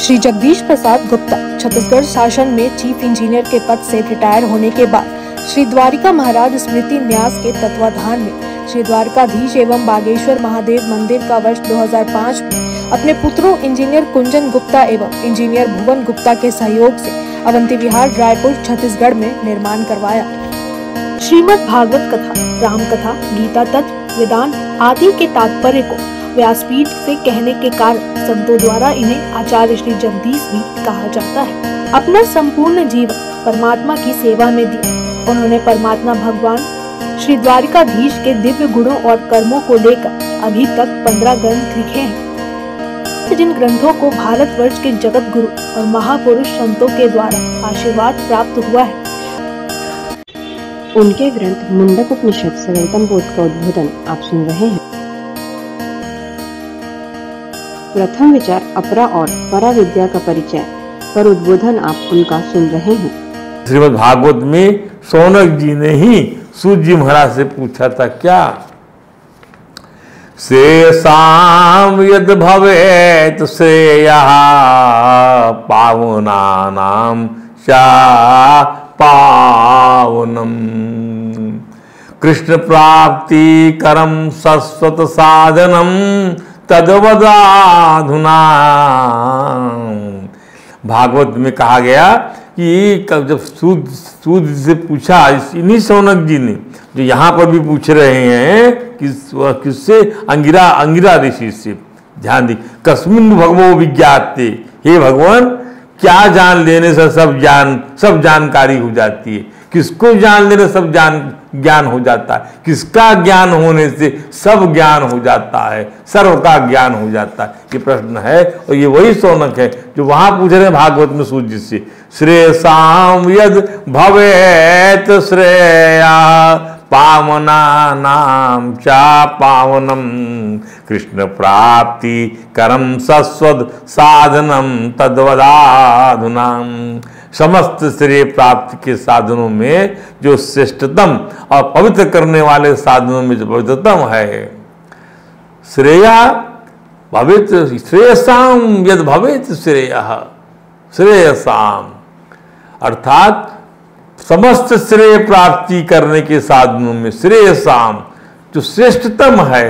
श्री जगदीश प्रसाद गुप्ता छत्तीसगढ़ शासन में chief engineer के पद से रिटायर होने के बाद श्री द्वारिका महाराज स्मृति न्यास के तत्वाधान में श्री द्वारकाधीश एवं बागेश्वर महादेव मंदिर का वर्ष 2005 में अपने पुत्रों इंजीनियर कुंजन गुप्ता एवं इंजीनियर भुवन गुप्ता के सहयोग से अवंती विहार रायपुर छत्तीसगढ़ में निर्माण करवाया। श्रीमद् भागवत कथा, राम कथा, गीता तत्व, वेदांत आदि के तात्पर्य को व्यासपीठ से कहने के कारण संतों द्वारा इन्हें आचार्य श्री जगदीश भी कहा जाता है। अपना संपूर्ण जीवन परमात्मा की सेवा में दिया। उन्होंने परमात्मा भगवान श्री द्वारिकाधीश के दिव्य गुणों और कर्मों को लेकर अभी तक 15 ग्रंथ लिखे हैं, जिन ग्रंथों को भारतवर्ष के जगत गुरु और महापुरुष संतों के द्वारा आशीर्वाद प्राप्त हुआ है। उनके ग्रंथ मुंडक उपनिषद सरलतम बोध का उद्बोधन आप सुन रहे हैं। प्रथम विचार अपरा और परा विद्या का परिचय पर उद्बोधन आप उनका सुन रहे हैं। श्रीमद् भागवत में सौनक जी ने ही सूत जी महाराज से पूछा था, क्या शेषाम यद भवेत श्रेयः पावनानां चा पावनम कृष्ण प्राप्ति करम शाश्वत साधनम तद्वदाधुना। भागवत में कहा गया कि जब सूद से पूछा, इन्हीं सौनक जी ने जो यहाँ पर भी पूछ रहे हैं किससे, अंगिरा ऋषि से, ध्यान दी, कस्मिन् भगवो विज्ञाते, हे भगवान क्या जान लेने से सब जानकारी हो जाती है, किसको जान लेने सब ज्ञान हो जाता है, किसका ज्ञान होने से सब ज्ञान हो जाता है, सर्व का ज्ञान हो जाता है, ये प्रश्न है। और ये वही सौनक है जो वहां पूछ रहे हैं भागवत में सूत जी से, श्रेयसाम यद भवेत श्रेया पावनानां चा पावनम कृष्ण प्राप्ति करम शाश्वत साधनम तद्वदाधुना। समस्त श्रेय प्राप्ति के साधनों में जो श्रेष्ठतम और पवित्र करने वाले साधनों में जो पवित्रतम है, श्रेया भवेत श्रेयसाम यद भवेत श्रेयः, श्रेयसाम अर्थात समस्त श्रेय प्राप्ति करने के साधनों में श्रेयसाम जो श्रेष्ठतम है,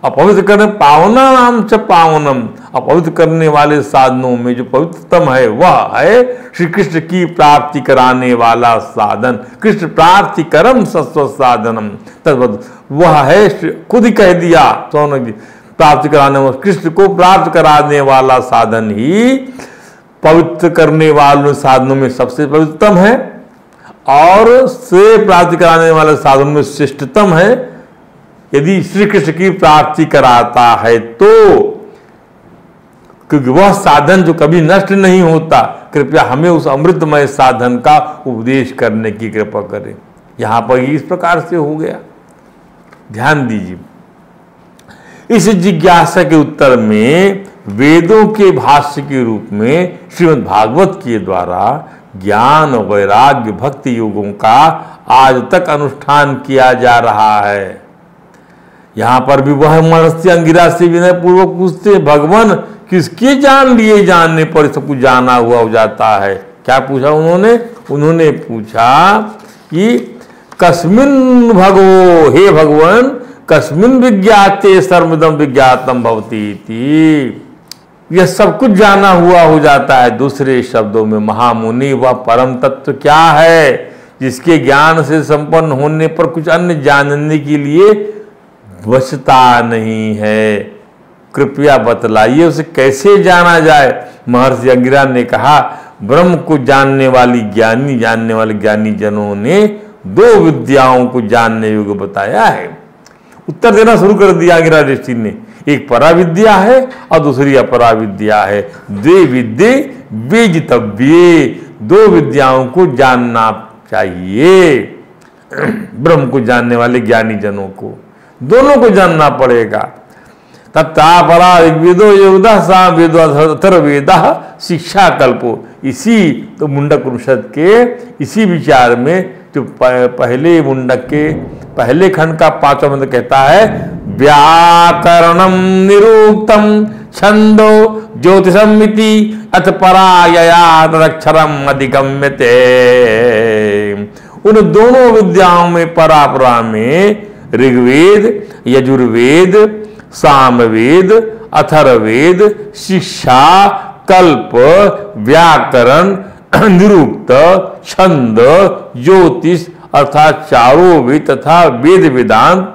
अपवित्र करने पावना नाम च पावनम, अपवित्र करने वाले साधनों में जो पवित्रतम है वह है श्री कृष्ण की प्राप्ति कराने वाला साधन। कृष्ण प्राप्ति करम शाश्वत साधनम तद्वद, वह है खुद ही कह दिया सौनक जी, प्राप्ति कराने वाला कृष्ण को प्राप्त कराने वाला साधन ही पवित्र करने वाले साधनों में सबसे पवित्रतम है और से प्राप्ति कराने वाले साधनों में श्रेष्ठतम है। यदि श्री कृष्ण की प्राप्ति कराता है तो, क्योंकि वह साधन जो कभी नष्ट नहीं होता, कृपया हमें उस अमृतमय साधन का उपदेश करने की कृपा करें। यहां पर इस प्रकार से हो गया, ध्यान दीजिए। इस जिज्ञासा के उत्तर में वेदों के भाष्य के रूप में श्रीमद् भागवत के द्वारा ज्ञान वैराग्य भक्ति योगों का आज तक अनुष्ठान किया जा रहा है। यहां पर भी वह महर्षि अंगिरा से विनय पूर्वक पूछते, भगवान किसके जान लिए जानने पर सब कुछ जाना हुआ हो जाता है। क्या पूछा उन्होंने पूछा कि कस्मिन् भगवो, हे भगवान कस्मिन् विज्ञाते सर्वदम विज्ञातम भवति इति, यह सब कुछ जाना हुआ हो जाता है। दूसरे शब्दों में महामुनि वह परम तत्व क्या है जिसके ज्ञान से संपन्न होने पर कुछ अन्य जानने के लिए वशता नहीं है, कृपया बतलाइए उसे कैसे जाना जाए। महर्षि अंगिरा ने कहा, ब्रह्म को जानने वाले ज्ञानी जनों ने 2 विद्याओं को जानने योग्य बताया है। उत्तर देना शुरू कर दिया अंगिरा ऋषि ने, एक परा विद्या है और दूसरी अपरा विद्या है। 2 विद्ये वेजितव्ये, 2 विद्याओं को जानना चाहिए। ब्रह्म को जानने वाले ज्ञानी जनों को दोनों को जानना पड़ेगा। तत्परा ऋग्वेदो योगदा सा वेदो अथर्ववेदः शिक्षा कल्पो, इसी तो मुंडक उपनिषद के इसी विचार में जो पहले मुंडक के पहले खंड का 5वां मंत्र कहता है, व्याकरणम निरूक्तम छंदो ज्योतिषमिति अथ परायया तदक्षरम अधिगम्यते। उन दोनों विद्याओं में परापरा में ऋग्वेद, यजुर्वेद, सामवेद, अथर्ववेद, शिक्षा, कल्प, व्याकरण, निरुक्त, छंद, ज्योतिष अर्थात चारों वेद तथा वेद वेदांत,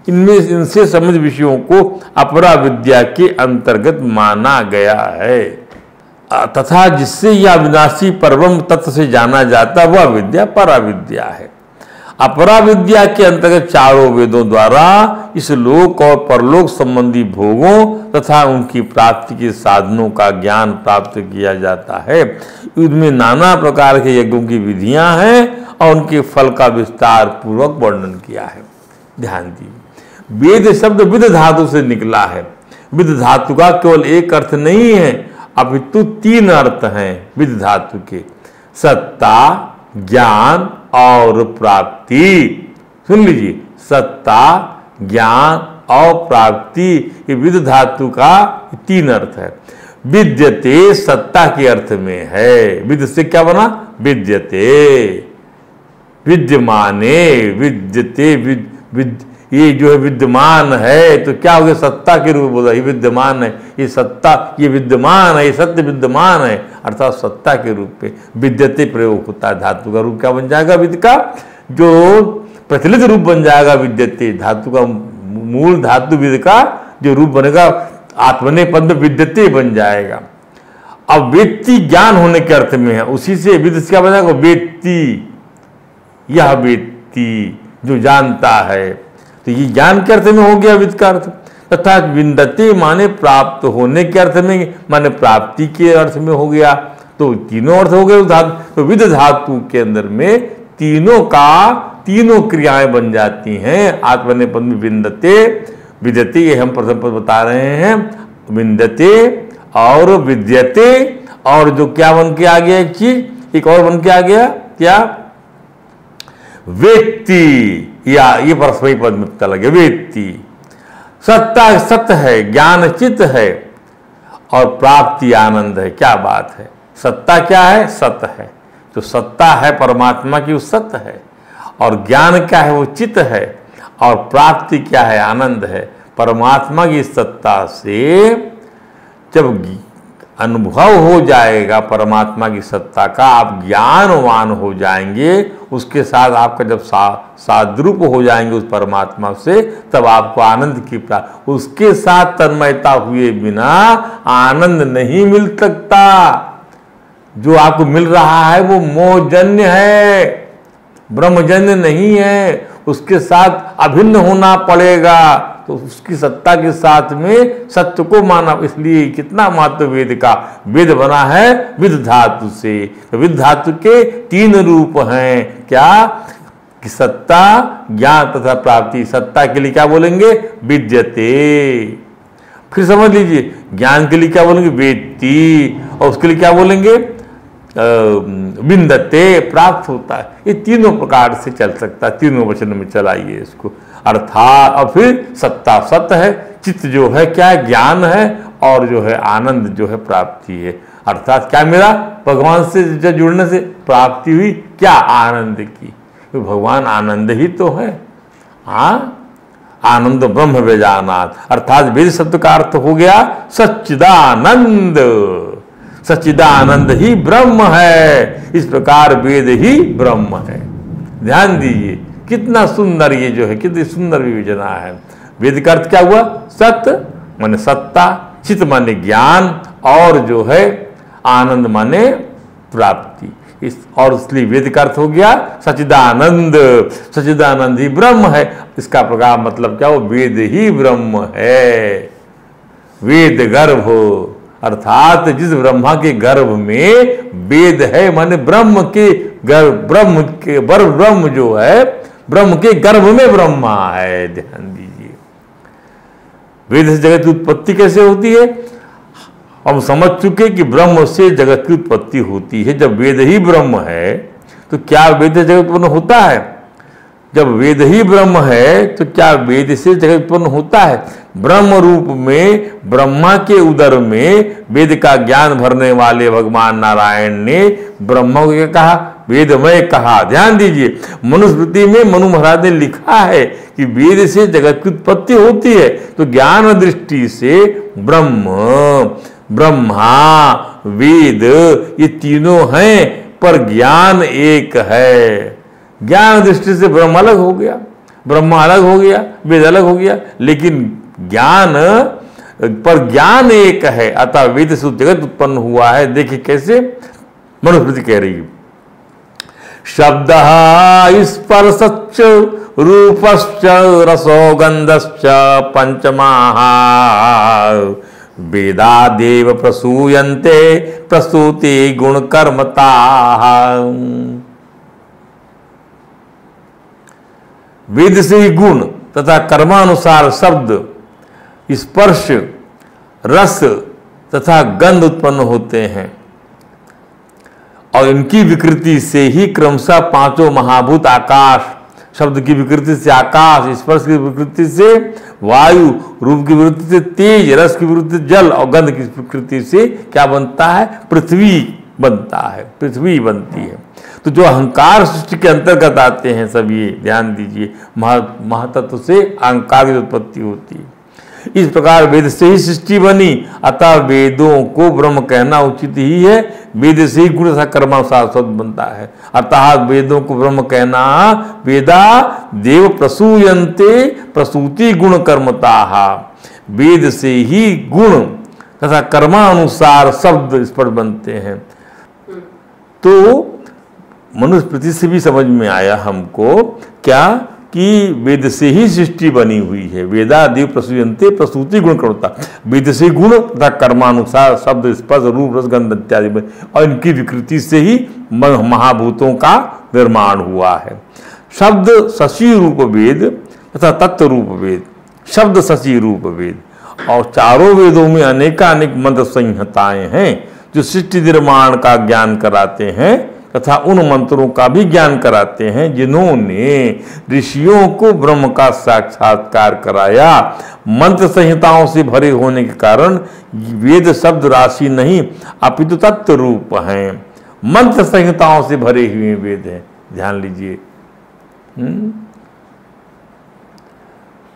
इनसे संबंधित विषयों को अपरा विद्या के अंतर्गत माना गया है तथा जिससे यह अविनाशी परम तत्व से जाना जाता वह विद्या पराविद्या है। अपरा विद्या के अंतर्गत चारों वेदों द्वारा इस लोक और परलोक संबंधी भोगों तथा उनकी प्राप्ति के साधनों का ज्ञान प्राप्त किया जाता है। इनमें नाना प्रकार के यज्ञों की विधियां हैं और उनके फल का विस्तार पूर्वक वर्णन किया है। ध्यान दीजिए, वेद शब्द विद धातु से निकला है। विद धातु का केवल एक अर्थ नहीं है अपितु तीन अर्थ हैं विद धातु के, सत्ता, ज्ञान और प्राप्ति। सुन लीजिए, सत्ता, ज्ञान और प्राप्ति, ये विद धातु का तीन अर्थ है। विद्यते सत्ता के अर्थ में है। विद से क्या बना? विद्यते, विद्यमाने, विद्यते, ये जो है विद्यमान है, तो क्या हो गया? सत्ता के रूप में बोला, ये विद्यमान है, ये सत्ता, ये विद्यमान है, ये सत्य विद्यमान है, अर्थात सत्ता के रूप में विद्यते प्रयोग होता है। धातु का रूप क्या बन जाएगा? विद का जो प्रचलित रूप बन जाएगा विद्यते, धातु का मूल धातु विद का जो रूप बनेगा आत्मने पद में विद्यते बन जाएगा। अब वेत्ती ज्ञान होने के अर्थ में है, उसी से विद क्या बन जाएगा? वेत्ती, यह वेत्ती जो जानता है, तो ये ज्ञान के अर्थ में हो गया विद का अर्थ। तथा विन्दते माने प्राप्त होने के अर्थ में, माने प्राप्ति के अर्थ में हो गया। तो तीनों अर्थ हो गए उस धातु। तो विद धातु के अंदर में तीनों क्रियाएं बन जाती हैं। आत्मनेपद में विन्दते, विद्यते, ये हम प्रथम पद बता रहे हैं, विन्दते और विद्यते, और जो क्या बन के आ गया एक चीज, एक और बन के आ गया क्या? वेत्ती, या ये परस्मयी पद में पता लगे, वेत्ती। सत्ता सत्य है, ज्ञान चित्त है और प्राप्ति आनंद है। क्या बात है! सत्ता क्या है? सत्य है। तो सत्ता है परमात्मा की, वो सत्य है। और ज्ञान क्या है? वो चित्त है। और प्राप्ति क्या है? आनंद है। परमात्मा की सत्ता से जब अनुभव हो जाएगा परमात्मा की सत्ता का, आप ज्ञानवान हो जाएंगे, उसके साथ आपका जब साद्रूप हो जाएंगे उस परमात्मा से, तब आपको आनंद की प्राप्ति। उसके साथ तन्मयता हुए बिना आनंद नहीं मिल सकता। जो आपको मिल रहा है वो मोहजन्य है, ब्रह्मजन्य नहीं है। उसके साथ अभिन्न होना पड़ेगा। तो उसकी सत्ता के साथ में सत्य को माना, इसलिए कितना महत्व वेद का। वेद बना है विद धातु से। विद धातु के तीन रूप हैं। क्या? कि सत्ता, ज्ञान तथा प्राप्ति। सत्ता के लिए क्या बोलेंगे? विद्यते। फिर समझ लीजिए, ज्ञान के लिए क्या बोलेंगे? वेत्ती। और उसके लिए क्या बोलेंगे? विन्दते, प्राप्त होता है। ये तीनों प्रकार से चल सकता है, तीनों वचन में चलाइए इसको। अर्थात, और फिर सत्ता सत्य है, चित्त जो है क्या है? ज्ञान है, और जो है आनंद जो है प्राप्ति है। अर्थात क्या मिला? भगवान से जुड़ने से प्राप्ति हुई क्या? आनंद की। तो भगवान आनंद ही तो है। हाँ, आनंद ब्रह्म वेजानात। अर्थात वेद शब्द का अर्थ हो गया सच्चिदानंद। सच्चिदानंद ही ब्रह्म है। इस प्रकार वेद ही ब्रह्म है। ध्यान दीजिए, कितना सुंदर ये जो है, कितनी सुंदर विवेचना है। वेद का अर्थ क्या हुआ? सत्य माने सत्ता, चित्त माने ज्ञान, और जो है आनंद माने प्राप्ति। और इसलिए वेद का अर्थ हो गया सच्चिदानंद। सच्चिदानंद ही ब्रह्म है। इसका प्रकार मतलब क्या हो? वेद ही ब्रह्म है। वेद गर्भ, अर्थात जिस ब्रह्मा के गर्भ में वेद है, माने ब्रह्म के गर्भ, ब्रह्म जो है, ब्रह्म के गर्भ में ब्रह्मा है। ध्यान दीजिए, वेद से जगत की उत्पत्ति कैसे होती है? हम समझ चुके कि ब्रह्म से जगत की उत्पत्ति होती है। जब वेद ही ब्रह्म है तो क्या वेद से जगत उत्पन्न होता है? जब वेद ही ब्रह्म है तो क्या वेद से जगत उत्पन्न होता है? ब्रह्म रूप में ब्रह्मा के उदर में वेद का ज्ञान भरने वाले भगवान नारायण ने ब्रह्मा को क्या कहा? वेदमय कहा। ध्यान दीजिए, मनुस्मृति में मनु महाराज ने लिखा है कि वेद से जगत की उत्पत्ति होती है, तो ज्ञान दृष्टि से ब्रह्म, ब्रह्मा, वेद ये तीनों हैं, पर ज्ञान एक है। ज्ञान दृष्टि से ब्रह्म अलग हो गया, ब्रह्मा अलग हो गया, वेद अलग हो गया, लेकिन ज्ञान पर ज्ञान एक है, अतः वेद से जगत उत्पन्न हुआ है। देखिए कैसे मनुस्मृति कह रही है, शब्द स्पर्शश्च रूपश्च रसो गंधश्च पंचमा वेदादेव प्रसूयन्ते प्रसूति गुण कर्मता। वेद से ही गुण तथा कर्मानुसार शब्द, स्पर्श, रस तथा गंध उत्पन्न होते हैं, और इनकी विकृति से ही क्रमशः पांचों महाभूत आकाश, शब्द की विकृति से आकाश, स्पर्श की विकृति से वायु, रूप की विकृति से तेज, रस की विकृति से जल और गंध की विकृति से क्या बनता है? पृथ्वी बनता है, पृथ्वी बनती है। तो जो अहंकार सृष्टि के अंतर्गत आते हैं सब, ये ध्यान दीजिए, महातत्व से अहंकार की उत्पत्ति होती है। इस प्रकार वेद से ही सृष्टि बनी, अतः वेदों को ब्रह्म कहना उचित ही है। वेद से ही गुण तथा कर्मानुसार शब्द बनता है, अतः वेदों को ब्रह्म कहना वेदा देव प्रसूयन्ते प्रसूति गुण कर्मताः। वेद से ही गुण तथा कर्मानुसार शब्द स्पष्ट बनते हैं। तो मनुस्मृति से भी समझ में आया हमको क्या कि वेद से ही सृष्टि बनी हुई है। वेदादेव प्रसूयन्ते प्रसूति गुण कर्मता, वेद से गुण तथा कर्मानुसार शब्द, स्पर्श, रूप, रस, गंध इत्यादि में, और इनकी विकृति से ही महाभूतों का निर्माण हुआ है। शब्द शशि रूप वेद तथा तत्व रूप वेद, शब्द शशि रूप वेद, और चारों वेदों में अनेकानेक मंत्र संहिताएं हैं जो सृष्टि निर्माण का ज्ञान कराते हैं तथा उन मंत्रों का भी ज्ञान कराते हैं जिन्होंने ऋषियों को ब्रह्म का साक्षात्कार कराया। मंत्र संहिताओं से भरे होने के कारण वेद शब्द राशि नहीं अपितु तत्व रूप हैं, मंत्र संहिताओं से भरे हुए वेद हैं। ध्यान लीजिए,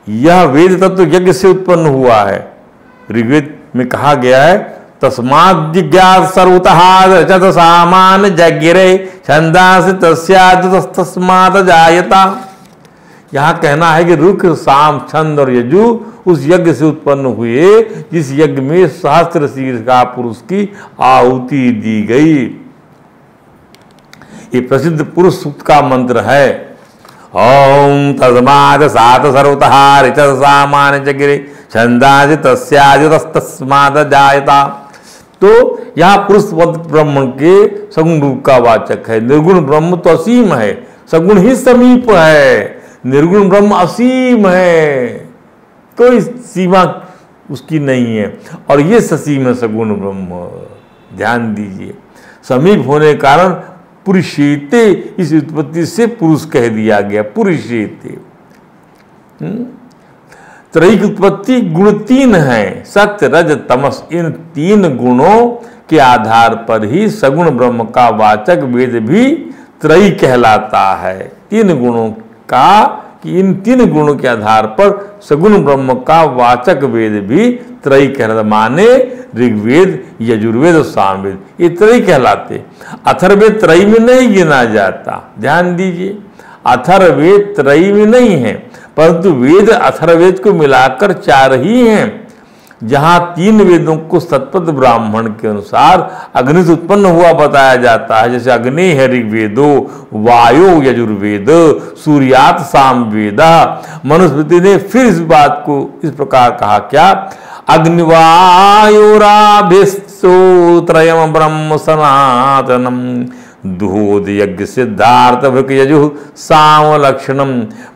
यह वेद तत्व यज्ञ से उत्पन्न हुआ है। ऋग्वेद में कहा गया है, तस्माद् जिज्ञास सर्वतः रचत सामान जगिरे छंदांसि तस्मात् जायता। यहाँ कहना है कि रुक, साम, छंद और यजु उस यज्ञ से उत्पन्न हुए जिस यज्ञ में सहस्त्र शीर्ष का पुरुष की आहुति दी गई। ये प्रसिद्ध पुरुष सूक्त का मंत्र है। ओम तस्मात् सात सर्वतः रचत सामान जगिरे छंदांसि तस्मात् जायता। तो यहाँ पुरुष ब्रह्म के सगुण रूप का वाचक है। निर्गुण ब्रह्म तो असीम है, सगुण ही समीप है। निर्गुण ब्रह्म असीम है, कोई सीमा उसकी नहीं है, और ये ससीम है सगुण ब्रह्म। ध्यान दीजिए, समीप होने के कारण पुरुषेते, इस उत्पत्ति से पुरुष कह दिया गया, पुरुषेते। त्रयी की उत्पत्ति गुण तीन है, सत्य, रज, तमस। इन तीन गुणों के आधार पर ही सगुण ब्रह्म का वाचक वेद भी त्रयी कहलाता है। तीन गुणों का, कि इन तीन गुणों के आधार पर सगुण ब्रह्म का वाचक वेद भी त्रयी कहलाता। माने ऋग्वेद, यजुर्वेद और सामवेद, ये त्रयी कहलाते। अथर्ववेद त्रयी में नहीं गिना जाता। ध्यान दीजिए, अथर्ववेद त्रयी में नहीं है, परंतु वेद अथर्ववेद को मिलाकर चार ही हैं। जहां तीन वेदों को सतपथ ब्राह्मण के अनुसार अग्नि से उत्पन्न हुआ बताया जाता है, जैसे अग्नि है ऋग्वेदो, वायु यजुर्वेद, सूर्यात सामवेद। मनुस्मृति ने फिर इस बात को इस प्रकार कहा, क्या? अग्निवायुराभिस्सु त्रयम् ब्रह्म सनातनम दूध यज्ञ सिद्धार्थ भृक यजु साम लक्षणम।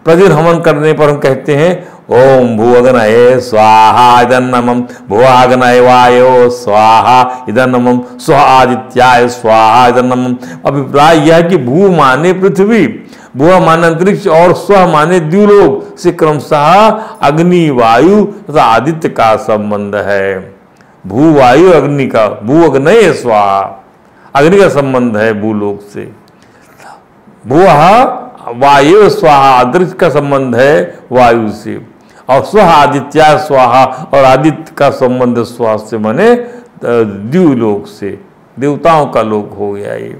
प्रतिदिन हवन करने पर हम कहते हैं ओम भूअग्नये स्वाहा इदन्नमं, भुवाग्नये वायो स्वाहा इदन्नमं, स्व आदित्याय स्वाहा इदन्नमं। अभिप्राय यह है कि भू माने पृथ्वी, भुआ माने अंतरिक्ष और स्व माने द्युलोक से क्रमशः अग्नि, वायु तथा आदित्य का संबंध है। भू वायु अग्नि का, भू अग्नय स्वाहा, अग्नि का संबंध है भूलोक से। भुआ वायु स्वाहा, अंतरिक्ष का संबंध है वायु से। और स्व आदित्य स्वाहा, और आदित्य का संबंध स्व से माने द्युलोक से, देवताओं का लोक हो गया ये।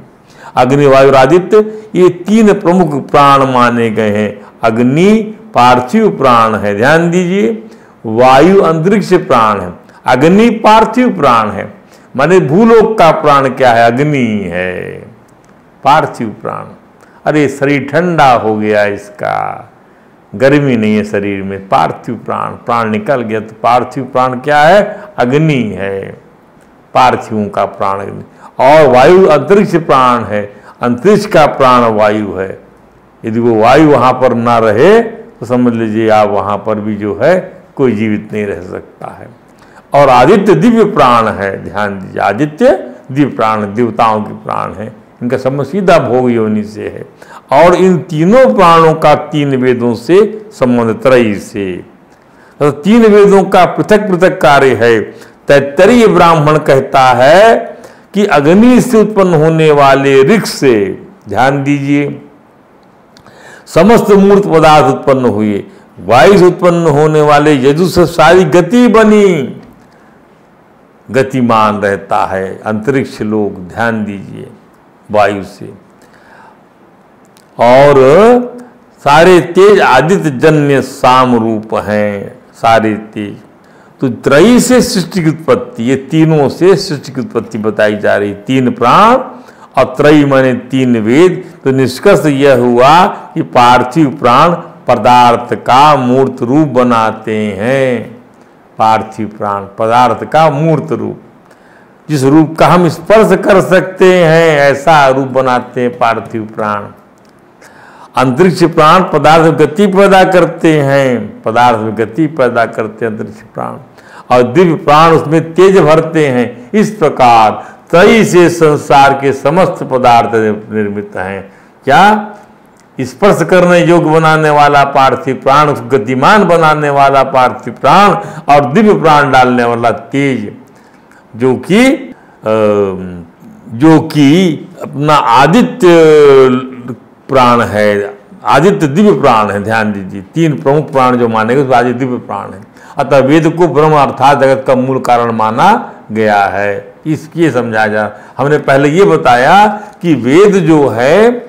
अग्नि, वायु और आदित्य ये तीन प्रमुख प्राण माने गए हैं। अग्नि पार्थिव प्राण है, ध्यान दीजिए। वायु अंतरिक्ष प्राण है, अग्नि पार्थिव प्राण है। माने भूलोक का प्राण क्या है? अग्नि है, पार्थिव प्राण। अरे शरीर ठंडा हो गया, इसका गर्मी नहीं है शरीर में, पार्थिव प्राण, प्राण निकल गया तो पार्थिव प्राण क्या है? अग्नि है, पार्थिवों का प्राण अग्नि। और वायु अंतरिक्ष प्राण है, अंतरिक्ष का प्राण वायु है। यदि वो वायु वहां पर ना रहे तो समझ लीजिए आप वहां पर भी जो है कोई जीवित नहीं रह सकता है। और आदित्य दिव्य प्राण है, ध्यान दीजिए, आदित्य दिव्य प्राण, देवताओं के प्राण है, इनका संबंध सीधा भोग योनि से है। और इन तीनों प्राणों का तीन वेदों से संबंध, त्रयी से। तो तीन वेदों का पृथक पृथक कार्य है। तैत्तरीय ब्राह्मण कहता है कि अग्नि से उत्पन्न होने वाले ऋक् से, ध्यान दीजिए, समस्त मूर्त पदार्थ उत्पन्न हुए। वायु से उत्पन्न होने वाले यजु से सारी गति बनी, गतिमान रहता है अंतरिक्ष लोक, ध्यान दीजिए, वायु से। और सारे तेज आदित्य जन्य साम रूप हैं, सारे तेज। तो त्रयी से सृष्टि की उत्पत्ति, ये तीनों से सृष्टि की उत्पत्ति बताई जा रही। तीन प्राण और त्रयी माने तीन वेद। तो निष्कर्ष यह हुआ कि पार्थिव प्राण पदार्थ का मूर्त रूप बनाते हैं। पार्थिव प्राण पदार्थ का मूर्त रूप, जिस रूप का हम स्पर्श कर सकते हैं ऐसा रूप बनाते हैं पार्थिव प्राण। अंतरिक्ष प्राण पदार्थ में गति पैदा करते हैं, पदार्थ में गति पैदा करते हैं अंतरिक्ष प्राण। और दिव्य प्राण उसमें तेज भरते हैं। इस प्रकार त्रयी से संसार के समस्त पदार्थ निर्मित हैं। क्या? स्पर्श करने योग्य बनाने वाला पार्थिव प्राण, गतिमान बनाने वाला पार्थिव प्राण, और दिव्य प्राण डालने वाला तेज, जो कि अपना आदित्य प्राण है, आदित्य दिव्य प्राण है। ध्यान दीजिए, तीन प्रमुख प्राण जो माने गए उसमें आदित्य दिव्य प्राण है। अतः वेद को ब्रह्म अर्थात जगत का मूल कारण माना गया है। इसलिए समझा जा, हमने पहले ये बताया कि वेद जो है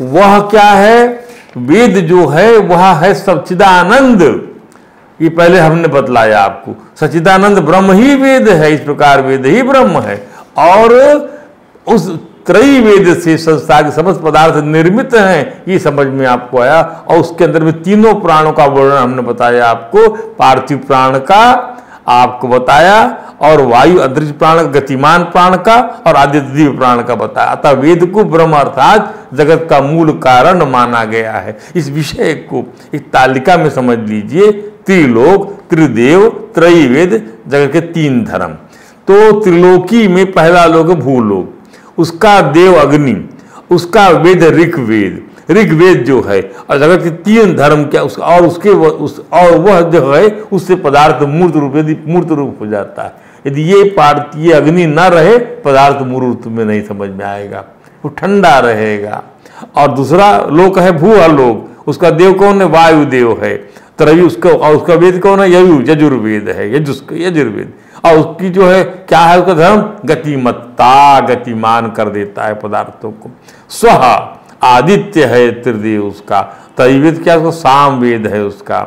वह क्या है? वेद जो है वह है सच्चिदानंद। ये पहले हमने बतलाया आपको, सच्चिदानंद ब्रह्म ही वेद है। इस प्रकार वेद ही ब्रह्म है। और उस त्रयी वेद से संसार के समस्त पदार्थ निर्मित हैं, ये समझ में आपको आया। और उसके अंदर में तीनों प्राणों का वर्णन हमने बताया आपको, पार्थिव प्राण का आपको बताया, और वायु अंतरिक्ष प्राण, गतिमान प्राण का, और आदित्य दिव्य प्राण का बताया। अतः वेद को ब्रह्म अर्थात जगत का मूल कारण माना गया है। इस विषय को एक तालिका में समझ लीजिए, त्रिलोक, त्रिदेव, त्रयी वेद, जगत के तीन धर्म। तो त्रिलोकी में पहला लोक भूलोक, उसका देव अग्नि, उसका वेद ऋग्वेद, ऋग्वेद जो है, और जगत के तीन धर्म क्या उसका, और उसके और वह जो है उससे पदार्थ मूर्त रूप, यदि मूर्त रूप हो जाता है। यदि ये अग्नि न रहे, पदार्थ मूर्त में नहीं समझ में आएगा, वो ठंडा रहेगा। और दूसरा लोक है भूलोक, उसका देव कौन है? वायु देव है। त्रयी उसका, और उसका वेद कौन है? यजुर्वेद है, यजुर्वेद। और उसकी जो है क्या है उसका धर्म? गतिमत्ता, गतिमान कर देता है पदार्थों को। स्व आदित्य है त्रिदेव उसका। त्रयीवेद क्या? उसका साम वेद है उसका,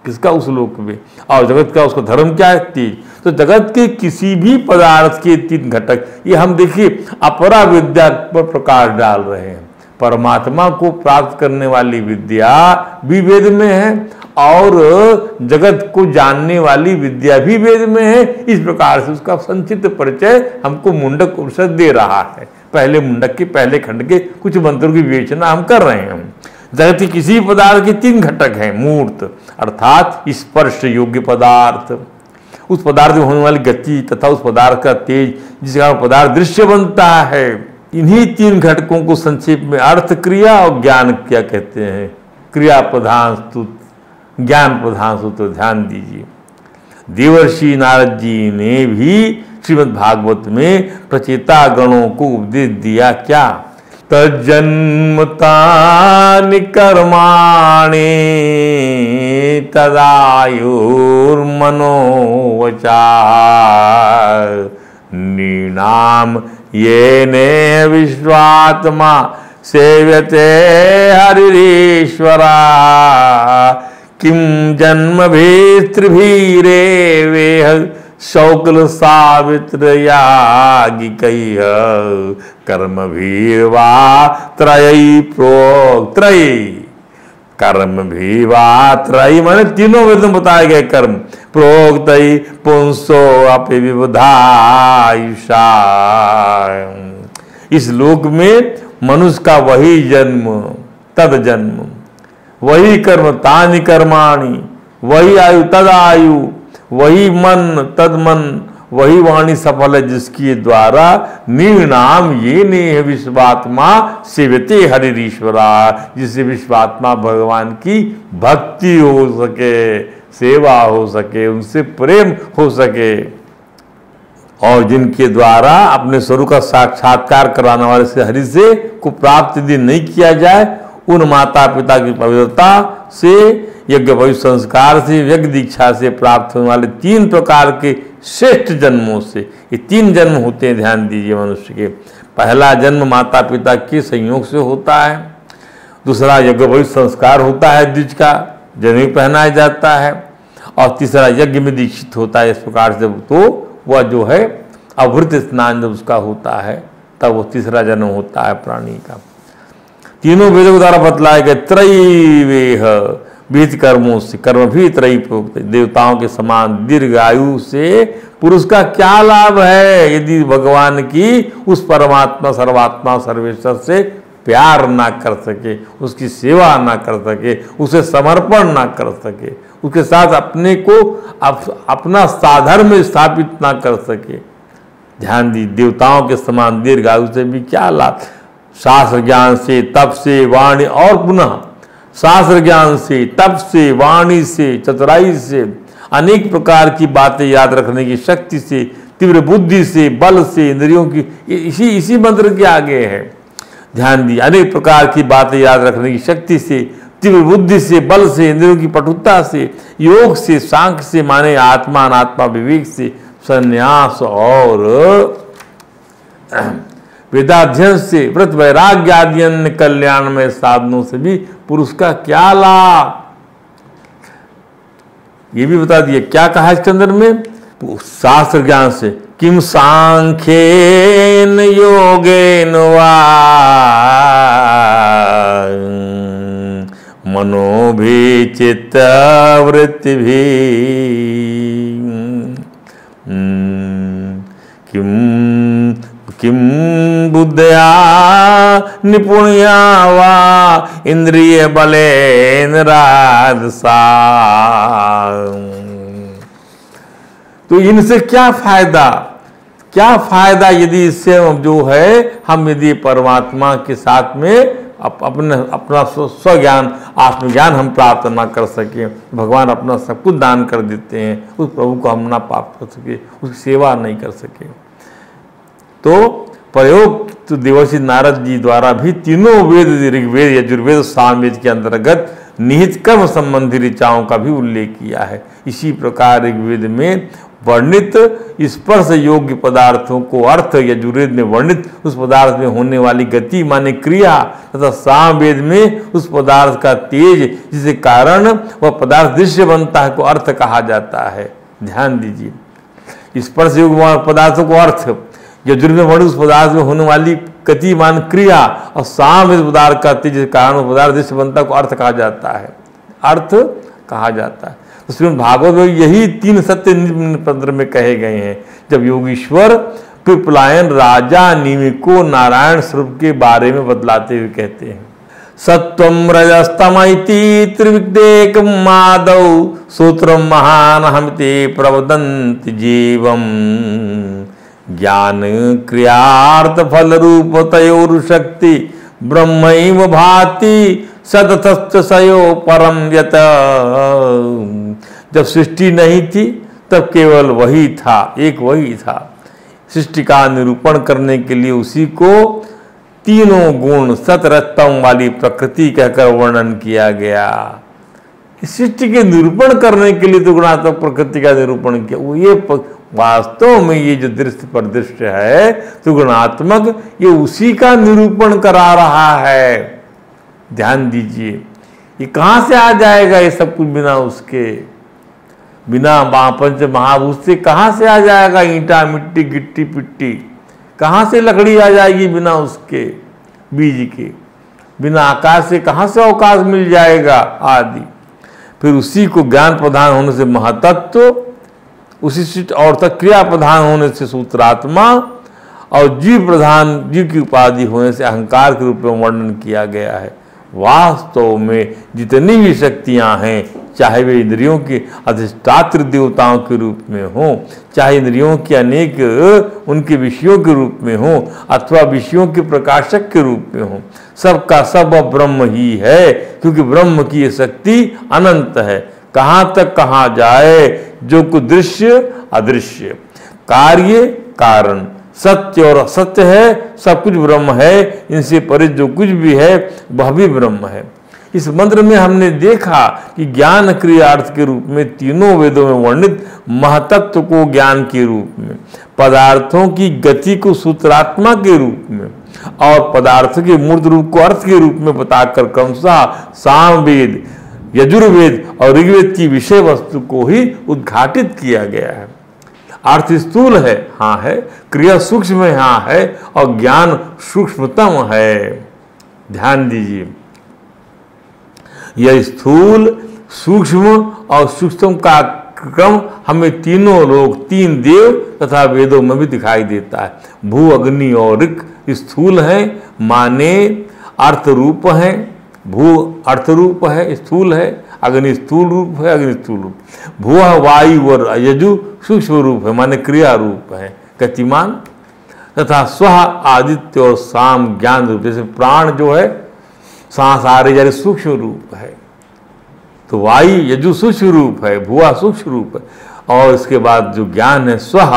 किसका? उस लोक में। और जगत का उसका धर्म क्या है? तेज। तो जगत के किसी भी पदार्थ के तीन घटक, ये हम देखिए अपरा विद्या पर प्रकाश डाल रहे हैं। परमात्मा को प्राप्त करने वाली विद्या भी वेद में है, और जगत को जानने वाली विद्या भी वेद में है। इस प्रकार से उसका संक्षिप्त परिचय हमको मुंडक उपनिषद दे रहा है। पहले मुंडक के पहले खंड के कुछ मंत्रों की विवेचना हम कर रहे हैं। जगत के किसी पदार्थ के तीन घटक हैं। मूर्त अर्थात स्पर्श योग्य पदार्थ, उस पदार्थ में होने वाली गति तथा उस पदार्थ का तेज, जिसका पदार्थ दृश्य बनता है। इन्हीं तीन घटकों को संक्षेप में अर्थ, क्रिया और ज्ञान क्या कहते हैं। क्रिया प्रधान स्तुति, ज्ञान प्रधान सूत्र। ध्यान दीजिए, देवर्षि नारद जी ने भी श्रीमद् भागवत में प्रचेता गणों को उपदेश दिया। क्या? तज्जन्मतानि कर्माणि तदायुर्मनोवचार नृणाम येने विश्वात्मा सेव्यते हरिरीश्वरा किम जन्मभिस्त्रिभिरेवेह शौक्ल सावित्र याज्ञिकैः कर्मभिर्वा त्रयी प्रोक्त। त्रयी कर्मभिर्वा त्रयी माने तीनों वेद में बताए गए कर्म। प्रोक्त पुंसो अपि विबुधायुषा। इस लोक में मनुष्य का वही जन्म, तद जन्म, वही कर्म, तानि कर्माणि, वही आयु, तद आयु, वही मन, तद मन, वही वाणी सफल है जिसके द्वारा निर्नाम ये नेह विश्वात्मा सेवते हरिरीश्वरा, जिससे विश्वात्मा भगवान की भक्ति हो सके, सेवा हो सके, उनसे प्रेम हो सके, और जिनके द्वारा अपने स्वरूप का साक्षात्कार कराने वाले से हरि से को प्राप्त यदि नहीं किया जाए, उन माता पिता की पवित्रता से, यज्ञ भविष्य संस्कार से, यज्ञ दीक्षा से प्राप्त होने वाले तीन प्रकार के श्रेष्ठ जन्मों से, ये तीन जन्म होते हैं। ध्यान दीजिए मनुष्य के। पहला जन्म माता पिता के संयोग से होता है, दूसरा यज्ञ भविष्य संस्कार होता है, द्विज का जनेऊ पहनाया जाता है, और तीसरा यज्ञ में दीक्षित होता है। इस प्रकार से तो वह जो है अभृत स्नान जब उसका होता है तब वो तीसरा जन्म होता है प्राणी का। तीनों वेदों द्वारा बतलाए गए त्रयी वेह विहित कर्मों से, कर्म भी त्रयी प्रोक्त। देवताओं के समान दीर्घ आयु से पुरुष का क्या लाभ है यदि भगवान की, उस परमात्मा सर्वात्मा सर्वेश्वर से प्यार ना कर सके, उसकी सेवा ना कर सके, उसे समर्पण ना कर सके, उसके साथ अपने को अपना साधर्म में स्थापित ना कर सके। ध्यान दी, देवताओं के समान दीर्घ आयु से भी क्या लाभ। शास्त्र ज्ञान से, तप से, वाणी, और पुनः शास्त्र ज्ञान से, तप से, वाणी से, चतुराई से, अनेक प्रकार की बातें याद रखने की शक्ति से, तीव्र बुद्धि से, बल से, इंद्रियों की, इसी मंत्र के आगे है। ध्यान दी, अनेक प्रकार की बातें याद रखने की शक्ति से, तीव्र बुद्धि से, बल से, इंद्रियों की पटुता से, योग से, सांख्य से माने आत्मा अनात्मा विवेक से, संन्यास और वेदाध्ययन से, व्रत वैराग्य आदि अन्य कल्याण में साधनों से भी पुरुष का क्या लाभ, ये भी बता दिए। क्या कहा इसके अंदर में? शास्त्र ज्ञान से, किम सांख्येन योगेन वा मनोभि चित्तवृत्ति भी किम बुद्धया निपुणया वा इंद्रिय बलेन राजसा। तो इनसे क्या फायदा, क्या फायदा यदि इससे जो है हम यदि परमात्मा के साथ में अपना स्वज्ञान, आत्मज्ञान हम प्राप्त ना कर सके, भगवान अपना सब कुछ दान कर देते हैं, उस प्रभु को हम ना प्राप्त कर सके, उसकी सेवा नहीं कर सके। तो प्रयोग तो देवर्षि नारद जी द्वारा भी तीनों वेद, ऋग्वेद, यजुर्वेद, सामवेद के अंतर्गत निहित कर्म संबंधी ऋचाओं का भी उल्लेख किया है। इसी प्रकार ऋग्वेद में वर्णित स्पर्श योग्य पदार्थों को अर्थ, यजुर्वेद में वर्णित उस पदार्थ में होने वाली गति माने क्रिया, तथा सामवेद में उस पदार्थ का तेज जिसके कारण वह पदार्थ दृश्य बनता है को अर्थ कहा जाता है। ध्यान दीजिए, स्पर्श योग्य पदार्थों को अर्थ, यजुर्वेद में वर्णित उस पदार्थ में होने वाली गति मान क्रिया, और सामवेद पदार्थ का तेज जिसके कारण वह पदार्थ दृश्य बनता है को अर्थ कहा जाता है, अर्थ कहा जाता है। तो श्रीमद् भागवत में यही तीन सत्य मंत्र में कहे गए हैं। जब योगीश्वर पिपलायन राजा निमिको नारायण स्वरूप के बारे में बतलाते हुए कहते हैं, सत्वम रजस्तमैति त्रिविदेक मादौ सूत्रम महान हमते प्रवदन्ति जीवम ज्ञान क्रियार्थ फल रूप तयोर शक्ति ब्रह्मैव भाति सततश्च सयो परम यत। जब सृष्टि नहीं थी तब केवल वही था, एक वही था। सृष्टि का निरूपण करने के लिए उसी को तीनों गुण सतरत्तम वाली प्रकृति कहकर वर्णन किया गया। सृष्टि के निरूपण करने के लिए तो गुणात्मक प्रकृति का निरूपण किया। वो ये वास्तव में ये जो दृश्य परिदृश्य है तो गुणात्मक, ये उसी का निरूपण करा रहा है। ध्यान दीजिए, ये कहाँ से आ जाएगा ये सब कुछ बिना उसके, बिना पंच महाभूत से कहाँ से आ जाएगा? ईंटा मिट्टी गिट्टी पिट्टी कहाँ से लकड़ी आ जाएगी बिना उसके बीज के? बिना आकाश से कहाँ से अवकाश मिल जाएगा आदि। फिर उसी को ज्ञान प्रधान होने से महातत्व, उसी से और तक क्रिया प्रधान होने से सूत्रात्मा, और जीव प्रधान जीव की उपाधि होने से अहंकार के रूप में वर्णन किया गया है। वास्तव में जितनी भी शक्तियां हैं, चाहे वे इंद्रियों के अधिष्ठात्र देवताओं के रूप में हों, चाहे इंद्रियों के अनेक उनके विषयों के रूप में हों, अथवा विषयों के प्रकाशक के रूप में हों, सबका सब ब्रह्म ही है। क्योंकि ब्रह्म की ये शक्ति अनंत है। कहाँ तक कहाँ जाए, जो कुछ दृश्य अदृश्य, कार्य कारण, सत्य और असत्य है, सब कुछ ब्रह्म है। इनसे परे जो कुछ भी है वह भी ब्रह्म है। इस मंत्र में हमने देखा कि ज्ञान क्रिया अर्थ के रूप में तीनों वेदों में वर्णित महतत्व को ज्ञान के रूप में, पदार्थों की गति को सूत्रात्मा के रूप में, और पदार्थ के मूर्त रूप को अर्थ के रूप में बताकर क्रमशः सामवेद, यजुर्वेद और ऋग्वेद की विषय वस्तु को ही उद्घाटित किया गया है। अर्थ स्थूल है, हाँ है, क्रिया सूक्ष्म है, हाँ है, और ज्ञान सूक्ष्मतम है। ध्यान दीजिए, यह स्थूल सूक्ष्म और सूक्ष्म का क्रम हमें तीनों लोग, तीन देव तथा वेदों में भी दिखाई देता है। भू अग्नि और ऋक स्थूल है, माने अर्थ रूप है। भू अर्थ रूप है, स्थूल है, अग्नि स्थूल रूप है, अग्नि स्थूल रूप। भूः वायु और यजु सूक्ष्म रूप है, माने क्रिया रूप है, गतिमान। तथा स्वः आदित्य और साम ज्ञान रूप, जैसे प्राण जो है सांस आ रही जा रही सूक्ष्म रूप है, तो वायु यजु सूक्ष्म रूप है, भुआ सूक्ष्म रूप है, और इसके बाद जो ज्ञान है स्वः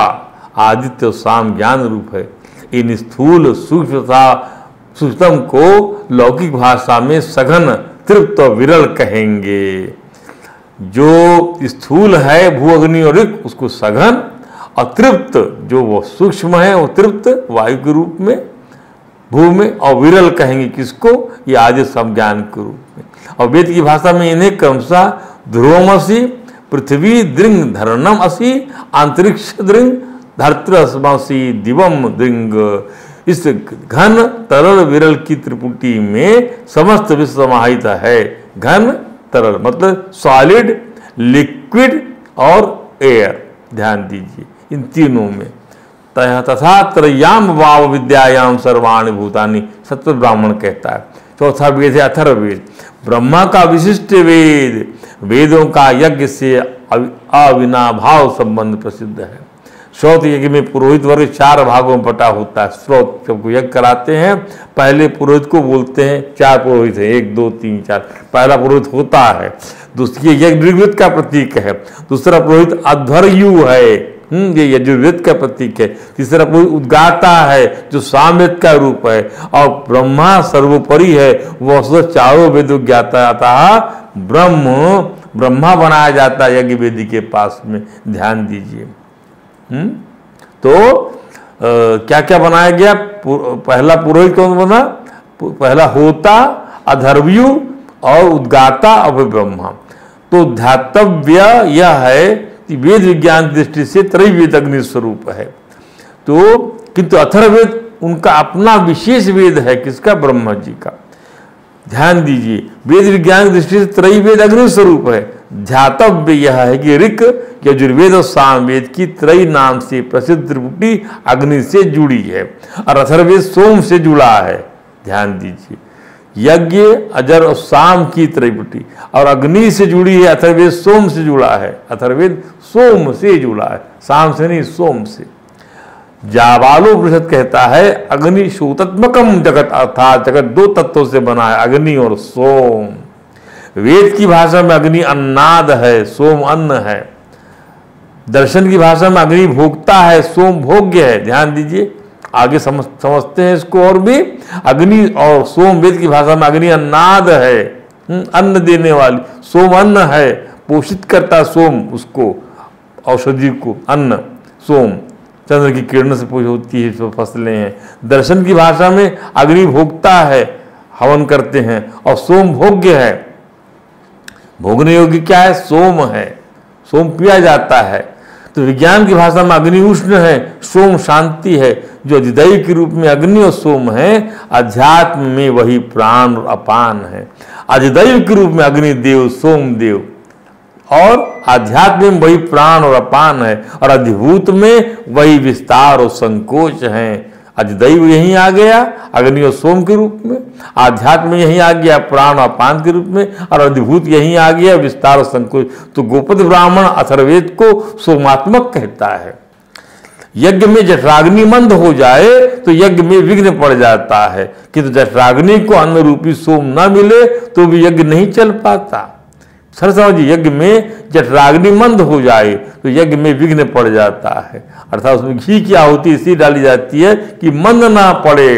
आदित्य और साम ज्ञान रूप है। इन स्थूल सूक्ष्मता सूक्ष्मतम को लौकिक भाषा में सघन तृप्त और विरल कहेंगे। जो स्थूल है भू अग्नि और ऋक, उसको सघन, और तृप्त जो वो सूक्ष्म है वो तृप्त वायु के रूप में, भू में, और विरल कहेंगे किसको? ये आदि संज्ञान के रूप में। और वेद की भाषा में इन्हें क्रमशः ध्रुवमसि, पृथ्वी दृंग धरणम असि, अंतरिक्ष दृंग धर्तृमसि, दिवम दृंग। इस घन तरल विरल की त्रिपुटी में समस्त विश्व समाहित है। घन तरल मतलब सॉलिड, लिक्विड और एयर। ध्यान दीजिए इन तीनों में। तथा त्रयाम वाव विद्यायाम सर्वाणि भूतानि, सत्य ब्राह्मण कहता है। चौथा वेद है अथर्ववेद, ब्रह्मा का विशिष्ट वेद। वेदों का यज्ञ से अविनाभाव संबंध प्रसिद्ध है। श्रोत यज्ञ में पुरोहित वर्ग 4 भागों में बटा होता है। श्रोत सबको यज्ञ कराते हैं, पहले पुरोहित को बोलते हैं, 4 पुरोहित हैं, 1 2 3 4। पहला पुरोहित होता है, दूसरी यज्ञ ऋग्वेद का प्रतीक है। दूसरा पुरोहित अध्वर्यु है, ये यजुर्वेद का प्रतीक है। तीसरा पुरोहित उद्गाता है जो सामवेद का रूप है। और ब्रह्मा सर्वोपरि है, वह चारों वेद ज्ञाता था। ब्रह्मा बनाया जाता है यज्ञ वेदी के पास में। ध्यान दीजिए। तो क्या क्या बनाया गया? पहला पुरोहित कौन बना? पहला होता, अधर्व्यु और उद्गाता और ब्रह्मा। तो ध्यातव्य यह है कि वेद विज्ञान की दृष्टि से त्रैवेद अग्नि स्वरूप है। तो किंतु अथर्ववेद उनका अपना विशेष वेद है। किसका? ब्रह्मा जी का। ध्यान दीजिए, वेद विज्ञान की दृष्टि से त्रैवेद अग्नि स्वरूप है। ध्यातव्य यह है कि ऋक, यजुर्वेद और सामवेद की त्रय नाम से प्रसिद्ध त्रिपुटी अग्नि से जुड़ी है और अथर्ववेद सोम से जुड़ा है। ध्यान दीजिए, यज्ञ अजर और साम की त्रैपुटी और अग्नि से जुड़ी है, अथर्ववेद सोम से जुड़ा है। अथर्ववेद सोम से जुड़ा है, साम से नहीं, सोम से। जाबालोपनिषद कहता है अग्नि सूतात्मकम जगत, अर्थात जगत दो तत्वों से बना है, अग्नि और सोम। वेद की भाषा में अग्नि अन्नाद है, सोम अन्न है। दर्शन की भाषा में अग्नि भोक्ता है, सोम भोग्य है। ध्यान दीजिए, आगे समझते हैं इसको और भी। अग्नि और सोम, वेद की भाषा में अग्नि अन्नाद है, अन्न देने वाली, सोम अन्न है, पोषित करता सोम उसको, औषधि को, अन्न सोम, चंद्र की किरण से पोषित होती है, जो फसलें हैं। दर्शन की भाषा में अग्नि भोक्ता है, हवन करते हैं, और सोम भोग्य है। भोगने योग्य क्या है? सोम है, सोम पिया जाता है। तो विज्ञान की भाषा में अग्नि उष्ण है, सोम शांति है। जो अधिदैव के रूप में अग्नि और सोम है, अध्यात्म में वही प्राण और अपान है। अधिदैव के रूप में अग्नि देव, सोम देव, और आध्यात्म में वही प्राण और अपान है, और अधिभूत में वही विस्तार और संकोच है। अधिदैव यहीं आ गया अग्नि और सोम के रूप में, आध्यात्म यहीं आ गया प्राण और अपान के रूप में, और अधिभूत यहीं आ गया विस्तार और संकोच। तो गोपद ब्राह्मण अथर्ववेद को सोमात्मक कहता है। यज्ञ में जठराग्नि मंद हो जाए तो यज्ञ में विघ्न पड़ जाता है, किंतु जठराग्नि को अन्न रूपी सोम न मिले तो भी यज्ञ नहीं चल पाता। सर समझिए, यज्ञ में जठराग्नि मंद हो जाए तो यज्ञ में विघ्न पड़ जाता है, अर्थात उसमें घी की आहुति इसलिए डाली जाती है कि मंद ना पड़े।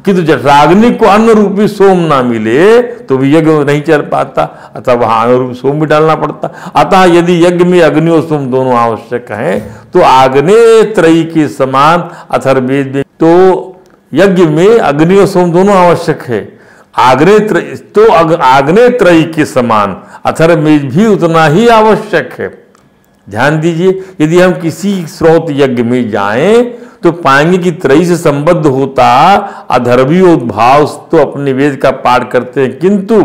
किंतु जठराग्नि को अन्न रूपी सोम ना मिले तो भी यज्ञ नहीं चल पाता, अतः वहां अन्न रूपी सोम भी डालना पड़ता। अतः यदि यज्ञ में अग्नि और सोम दोनों आवश्यक हैं तो आग्नेय त्रयी के समान अथर्ववेद में, तो यज्ञ में अग्नि और सोम दोनों आवश्यक है। आग्नेय त्रयी के समान अथर्ववेद भी उतना ही आवश्यक है। ध्यान दीजिए, यदि हम किसी स्रोत यज्ञ में जाएं तो पाएंगे कि त्रयी से संबद्ध होता अथर्वी उद्भाव तो अपने वेद का पाठ करते हैं, किंतु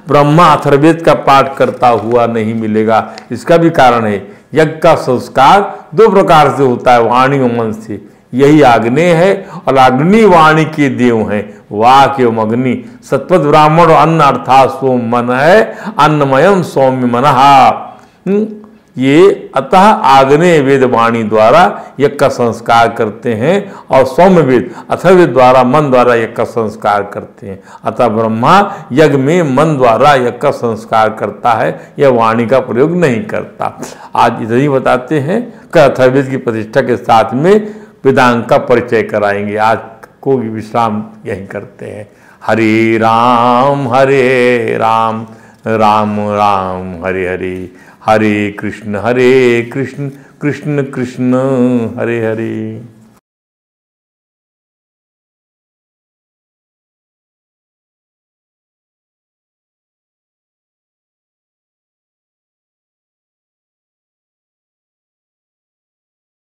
ब्रह्मा अथर्ववेद का पाठ करता हुआ नहीं मिलेगा। इसका भी कारण है, यज्ञ का संस्कार दो प्रकार से होता है, वाणी और मन से। यही आग्नेय है, और अग्नि वाणी के देव हैं, वाक एवं अग्नि। सत्वत ब्राह्मण और अन्न अर्थात सोम मन है, अन्नमयम सौम्य मनः। ये अतः आग्नेय वेद वाणी द्वारा यज्ञ का संस्कार करते हैं, और सौम्य वेद अथर्ववेद द्वारा मन द्वारा यज्ञ का संस्कार करते हैं। अतः ब्रह्मा यज्ञ में मन द्वारा यज्ञ का संस्कार करता है, यह वाणी का प्रयोग नहीं करता। आज इतना ही बताते हैं कि अथर्ववेद की प्रतिष्ठा के साथ में वेदांग का परिचय कराएंगे। आज को विश्राम यही करते हैं। हरे राम राम राम हरे हरे, हरे कृष्ण कृष्ण कृष्ण हरे हरे।